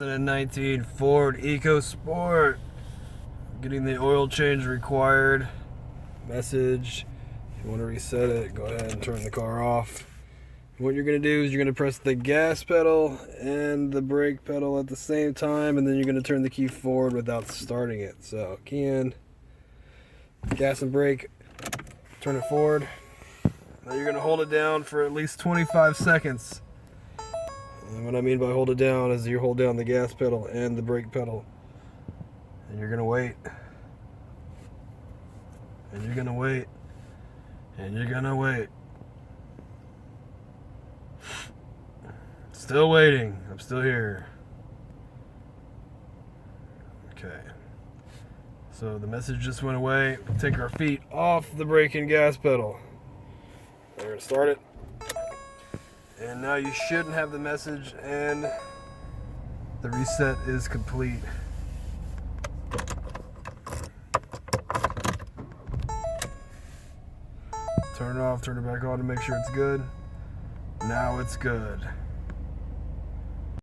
2019 Ford EcoSport. Getting the oil change required message. If you want to reset it, go ahead and turn the car off. What you're going to do is you're going to press the gas pedal and the brake pedal at the same time, and then you're going to turn the key forward without starting it. So key in, gas and brake, turn it forward. Now you're going to hold it down for at least 25 seconds. And what I mean by hold it down is you hold down the gas pedal and the brake pedal. And you're going to wait. And you're going to wait. And you're going to wait. Still waiting. I'm still here. Okay. So the message just went away. Take our feet off the brake and gas pedal. We're going to start it. And now you shouldn't have the message, and the reset is complete. Turn it off, turn it back on to make sure it's good. Now it's good.